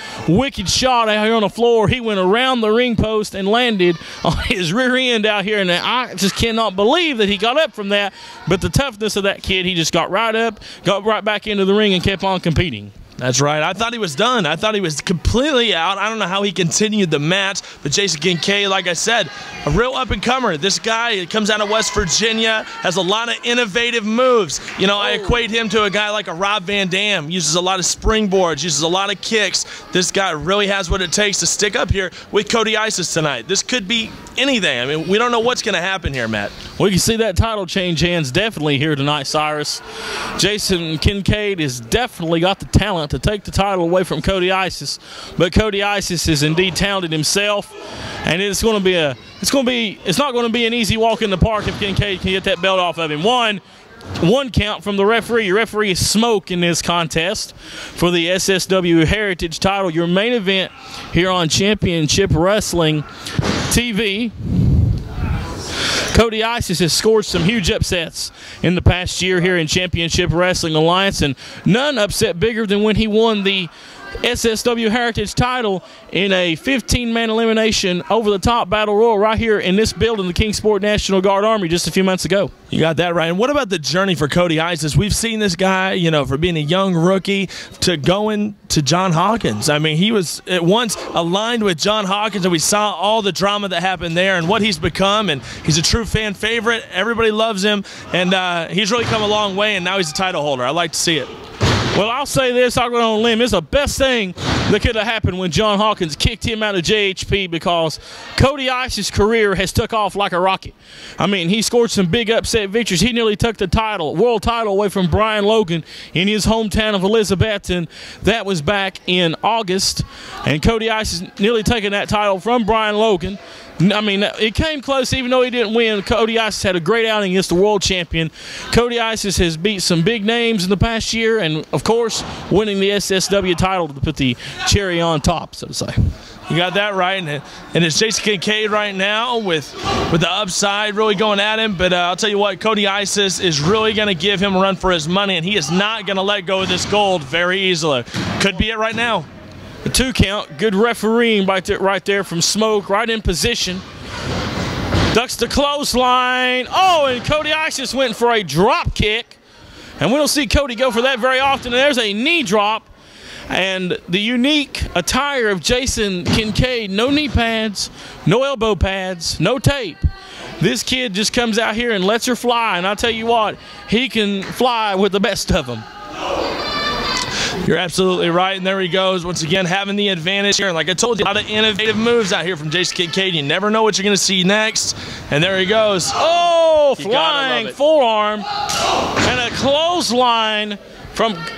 shot out here on the floor. He went around the ring post and landed on his rear end out here. And I just cannot believe that he got up from that. But the toughness of that kid, he just got right up, got right back into the ring, and kept on competing.
That's right. I thought he was done. I thought he was completely out. I don't know how he continued the match, but Jason Kincaid, like I said, a real up-and-comer. This guy comes out of West Virginia, has a lot of innovative moves. You know, I equate him to a guy like a Rob Van Dam, uses a lot of springboards, uses a lot of kicks. This guy really has what it takes to stick up here with Cody Isis tonight. This could be anything. I mean, we don't know what's going to happen here, Matt.
Well, you can see that title change hands definitely here tonight, Cyrus. Jason Kincaid has definitely got the talent to take the title away from Cody Isis, but Cody Isis is indeed talented himself, and it's not going to be an easy walk in the park if Kincaid can get that belt off of him. One count from the referee. Your referee is Smoke in this contest for the SSW Heritage title. Your main event here on Championship Wrestling TV. Cody Isis has scored some huge upsets in the past year here in Championship Wrestling Alliance, and none upset bigger than when he won the SSW Heritage title in a 15-man elimination over-the-top battle royal right here in this building, the Kingsport National Guard Army, just a few months ago.
You got that right. And what about the journey for Cody Isis? We've seen this guy, you know, for being a young rookie to going to John Hawkins. I mean, he was at once aligned with John Hawkins, and we saw all the drama that happened there and what he's become, and he's a true fan favorite. Everybody loves him, and he's really come a long way, and now he's a title holder. I like to see it.
Well, I'll say this, I'll go on a limb. It's the best thing that could have happened when John Hawkins kicked him out of JHP, because Cody Isis' career has took off like a rocket. I mean, he scored some big upset victories. He nearly took the world title away from Brian Logan in his hometown of Elizabethton. That was back in August, and Cody Isis nearly taking that title from Brian Logan. I mean, it came close even though he didn't win. Cody Isis had a great outing against the world champion. Cody Isis has beat some big names in the past year, and, of course, winning the SSW title to put the cherry on top, so to say.
You got that right, and it's Jason Kincaid right now with the upside really going at him. But I'll tell you what, Cody Isis is really going to give him a run for his money, and he is not going to let go of this gold very easily. Could be it right now.
A 2 count, good refereeing right there from Smoke, right in position. Ducks the clothesline. Oh, and Cody Isis went for a drop kick. And we don't see Cody go for that very often. And there's a knee drop. And the unique attire of Jason Kincaid, no knee pads, no elbow pads, no tape. This kid just comes out here and lets her fly. And I'll tell you what, he can fly with the best of them.
You're absolutely right, and there he goes once again having the advantage here. And like I told you, a lot of innovative moves out here from Jason Kincaid. You never know what you're going to see next. And there he goes.
Oh, flying forearm and a clothesline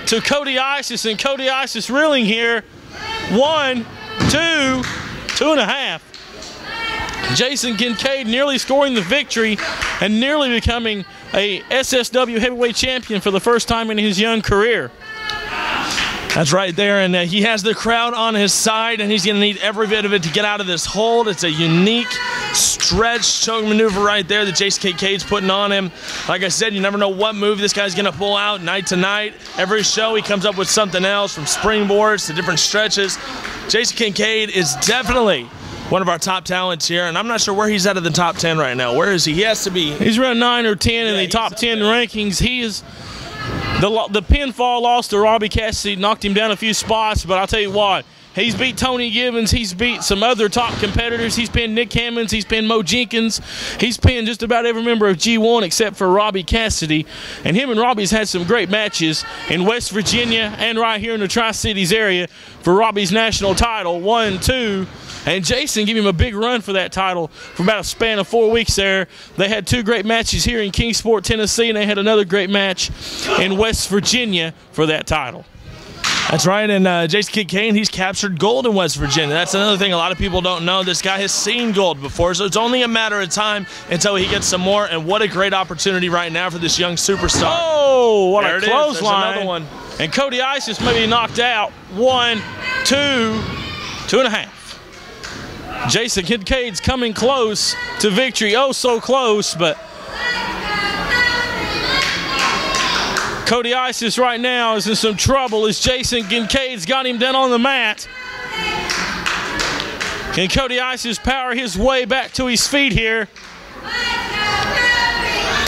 to Cody Isis, and Cody Isis reeling here. 1, 2, 2.5. Jason Kincaid nearly scoring the victory and nearly becoming a SSW heavyweight champion for the first time in his young career.
That's right there, and he has the crowd on his side, and he's going to need every bit of it to get out of this hold. It's a unique stretch choke maneuver right there that Jason Kincaid's putting on him. Like I said, you never know what move this guy's going to pull out night to night. Every show he comes up with something else, from springboards to different stretches. Jason Kincaid is definitely one of our top talents here, and I'm not sure where he's out of the top 10 right now. Where is he? He has to be.
He's around 9 or 10 in the top 10 rankings. He is the pinfall loss to Robbie Cassidy knocked him down a few spots, but I'll tell you what, he's beat Tony Gibbons, he's beat some other top competitors, he's pinned Nick Hammonds, he's pinned Mo Jenkins, he's pinned just about every member of G1 except for Robbie Cassidy, and him and Robbie's had some great matches in West Virginia and right here in the Tri-Cities area for Robbie's national title, 1, 2. And Jason gave him a big run for that title for about a span of 4 weeks there. They had 2 great matches here in Kingsport, Tennessee, and they had another great match in West Virginia for that title.
That's right, and Jason Kincaid, he's captured gold in West Virginia. That's another thing a lot of people don't know. This guy has seen gold before, so it's only a matter of time until he gets some more, and what a great opportunity right now for this young superstar.
Oh, what
there
a clothesline.
Another one.
And Cody Isis may be knocked out. 1, 2, 2.5. Jason Kincaid's coming close to victory. Oh, so close, but Cody Isis right now is in some trouble as Jason Kincaid's got him down on the mat. Can Cody Isis power his way back to his feet here?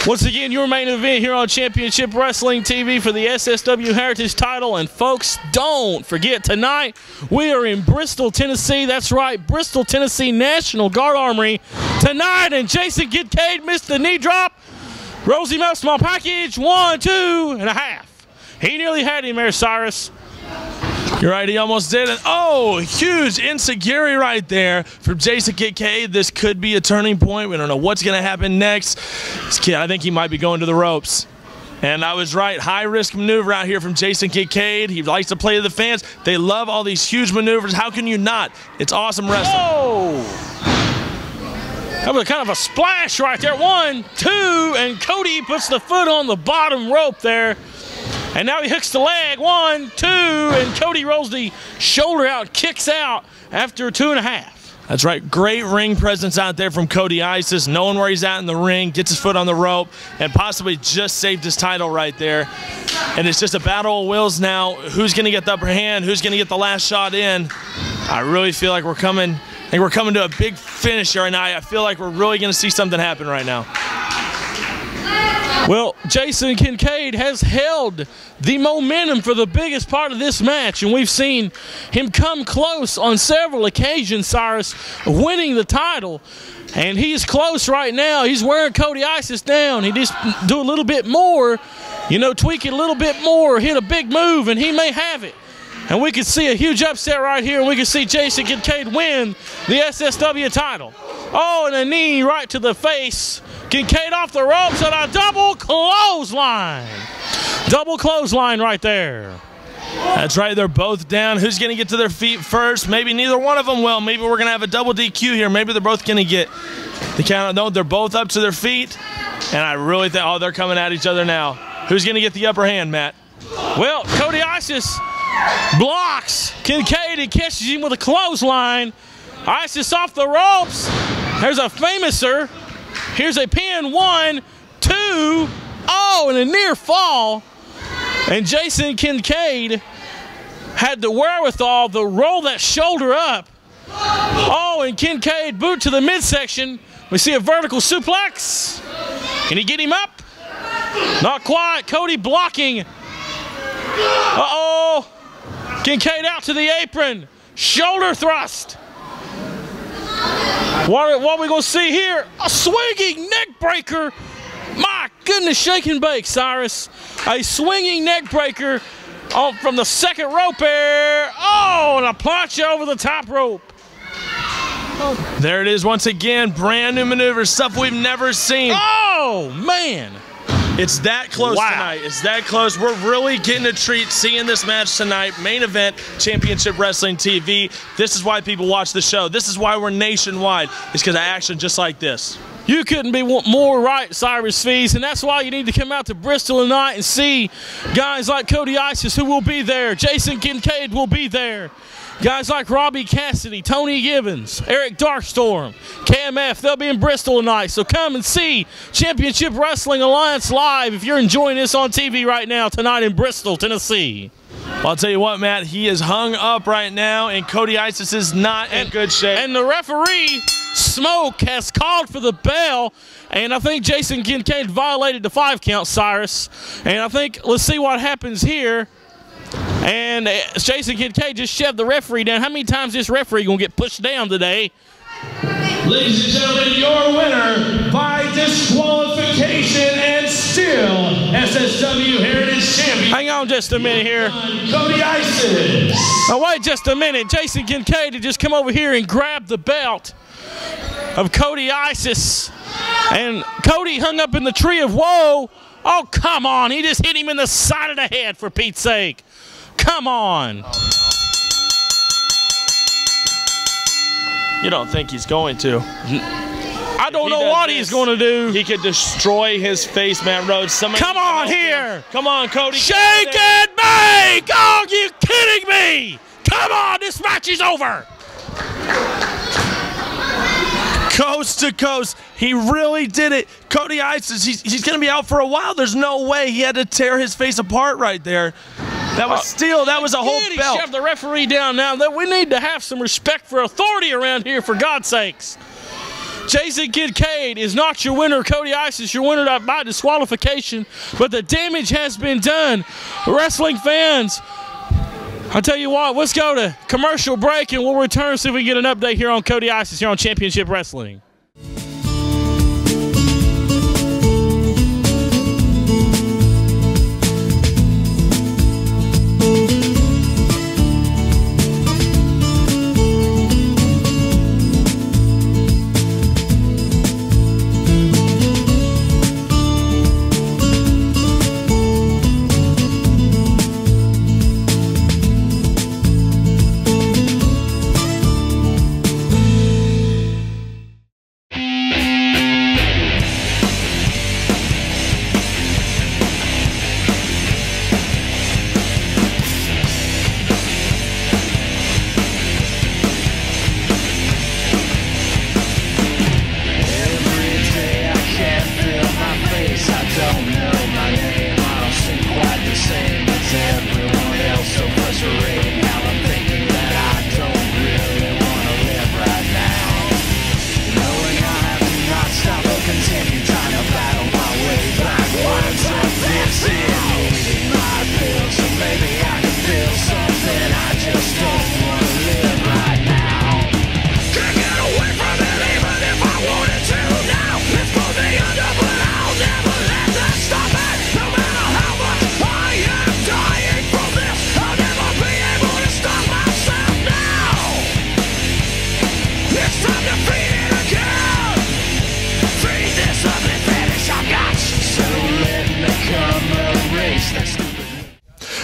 Once again, your main event here on Championship Wrestling TV for the SSW Heritage title. And folks, don't forget, tonight we are in Bristol, Tennessee. That's right, Bristol, Tennessee National Guard Armory tonight. And Jason Kincaid missed the knee drop. Rolls him up, small package, 1, 2.5. He nearly had him there, Cyrus.
You're right, he almost did it. Oh, huge enziguri right there from Jason Kincaid. This could be a turning point. We don't know what's going to happen next. This kid, I think he might be going to the ropes. And I was right, high-risk maneuver out here from Jason Kincaid. He likes to play to the fans. They love all these huge maneuvers. How can you not? It's awesome wrestling.
Oh! That was kind of a splash right there. 1, 2, and Cody puts the foot on the bottom rope there. And now he hooks the leg, 1, 2, and Cody rolls the shoulder out, kicks out after 2.5.
That's right, great ring presence out there from Cody Isis, knowing where he's at in the ring, gets his foot on the rope, and possibly just saved his title right there. And it's just a battle of wills now. Who's going to get the upper hand? Who's going to get the last shot in? I really feel like we're coming to a big finish here right now. I feel like we're really going to see something happen right now.
Well, Jason Kincaid has held the momentum for the biggest part of this match, and we've seen him come close on several occasions, Cyrus, winning the title. And he's close right now. He's wearing Cody Isis down. He just do a little bit more, you know, tweak it a little bit more, hit a big move, and he may have it. And we could see a huge upset right here, and we could see Jason Kincaid win the SSW title. Oh, and a knee right to the face. Kincaid off the ropes and a double clothesline. Double clothesline right there.
That's right, they're both down. Who's going to get to their feet first? Maybe neither one of them will. Maybe we're going to have a double DQ here. Maybe they're both going to get the count. No, they're both up to their feet. And I really think, oh, they're coming at each other now. Who's going to get the upper hand, Matt?
Well, Cody Isis blocks Kincaid and catches him with a clothesline. Isis off the ropes. There's a famouser. Here's a pin, 1, 2. Oh, and a near fall. And Jason Kincaid had the wherewithal to roll that shoulder up. Oh, and Kincaid boot to the midsection. We see a vertical suplex. Can he get him up? Not quite. Cody blocking. Uh-oh. Kincaid out to the apron. Shoulder thrust. What are we going to see here? A swinging neck breaker. My goodness, shake and bake, Cyrus. A swinging neck breaker Oh, from the second rope there. Oh, and a plancha over the top rope.
There it is once again. Brand new maneuver, stuff we've never seen.
Oh, man.
It's that close tonight. It's that close. We're really getting a treat seeing this match tonight. Main event, Championship Wrestling TV. This is why people watch the show. This is why we're nationwide. It's because of action just like this.
You couldn't be more right, Cyrus Fees, and that's why you need to come out to Bristol tonight and see guys like Cody Isis, who will be there. Jason Kincaid will be there. Guys like Robbie Cassidy, Tony Givens, Eric Darkstorm, KMF, they'll be in Bristol tonight. So come and see Championship Wrestling Alliance live if you're enjoying this on TV right now tonight in Bristol, Tennessee.
Well, I'll tell you what, Matt, he is hung up right now, and Cody Isis is not in good shape.
And the referee, Smoke, has called for the bell, and I think Jason Kincaid violated the 5 count, Cyrus. And I think, let's see what happens here. And Jason Kincaid just shoved the referee down. How many times this referee going to get pushed down today?
Ladies and gentlemen, your winner by disqualification and still SSW Heritage Champion.
Hang on just a minute here.
Cody Isis.
Now wait just a minute. Jason Kincaid had just come over here and grabbed the belt of Cody Isis. And Cody hung up in the tree of woe. Oh, come on. He just hit him in the side of the head, for Pete's sake. Come on.
You don't think he's going to?
I don't know what he's going to do.
He could destroy his face, Matt Rhodes.
Come on here.
Come on, Cody.
Shake and bake. Oh, you kidding me? Come on, this match is over.
Coast to coast. He really did it. Cody Isis, he's going to be out for a while. There's no way he had to tear his face apart right there. That was steel. That was a whole belt.
He shoved the referee down now. That we need to have some respect for authority around here, for God's sakes. Jason Kincaid is not your winner. Cody Isis, your winner by disqualification. But the damage has been done. Wrestling fans, I'll tell you what, let's go to commercial break and we'll return so we can get an update here on Cody Isis here on Championship Wrestling.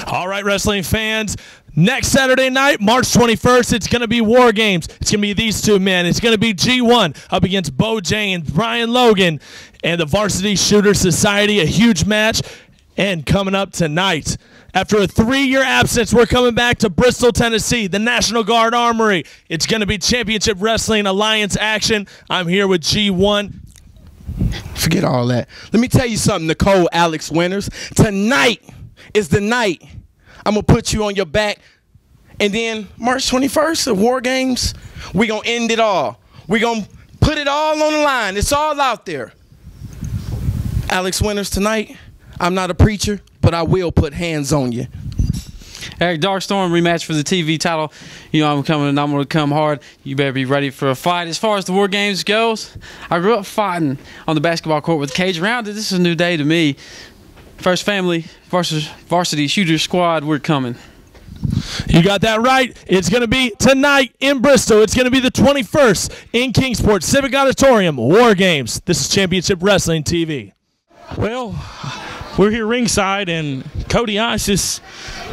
All right, wrestling fans, next Saturday night, March 21st, it's going to be War Games. It's going to be these two men. It's going to be G1 up against Bo James, Brian Logan, and the Varsity Shooter Society, a huge match. And coming up tonight, after a 3-year absence, we're coming back to Bristol, Tennessee, the National Guard Armory. It's going to be Championship Wrestling Alliance action. I'm here with G1.
Forget all that. Let me tell you something, Nicole Alex Winters. Tonight is the night I'm going to put you on your back. And then March 21st, the War Games, we're going to end it all. We're going to put it all on the line. It's all out there. Alex Winters, tonight, I'm not a preacher, but I will put hands on you.
Eric Darkstorm, rematch for the TV title. You know I'm coming and I'm going to come hard. You better be ready for a fight. As far as the War Games goes, I grew up fighting on the basketball court with the cage around it. This is a new day to me. First Family versus Varsity Shooter Squad, we're coming.
You got that right. It's going to be tonight in Bristol. It's going to be the 21st in Kingsport Civic Auditorium. War Games. This is Championship Wrestling TV.
Well, we're here ringside, and Cody Isis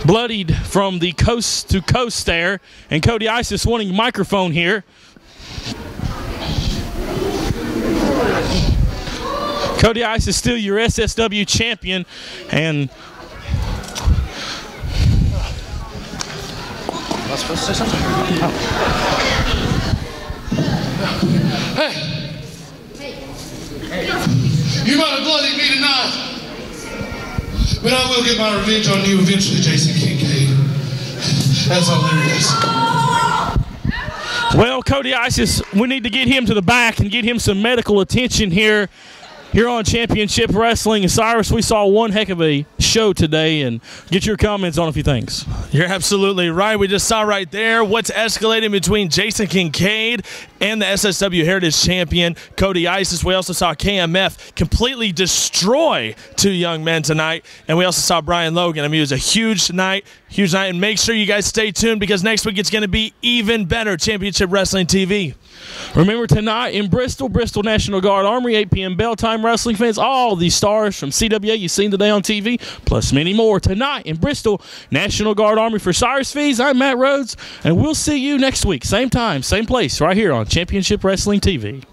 bloodied from the coast to coast there, and Cody Isis wanting microphone here. Cody Isis is still your SSW champion, and
Am I supposed to say something? Oh.
You might have bloodied me tonight, but I will get my revenge on you eventually, Jason Kincaid. That's all there is.
Well, Cody Isis, we need to get him to the back and get him some medical attention here on Championship Wrestling. And Cyrus, we saw one heck of a show today, and get your comments on a few things.
You're absolutely right. We just saw right there what's escalating between Jason Kincaid and the SSW Heritage Champion, Cody Isis. We also saw KMF completely destroy two young men tonight, and we also saw Brian Logan. I mean, it was a huge night, and make sure you guys stay tuned because next week it's going to be even better. Championship Wrestling TV.
Remember tonight in Bristol, Bristol National Guard Armory, 8 p.m. bell time. Wrestling fans, all these stars from CWA you've seen today on TV, plus many more tonight in Bristol National Guard Armory. For Cyrus Fees, I'm Matt Rhodes, and we'll see you next week, same time, same place, right here on Championship Wrestling TV.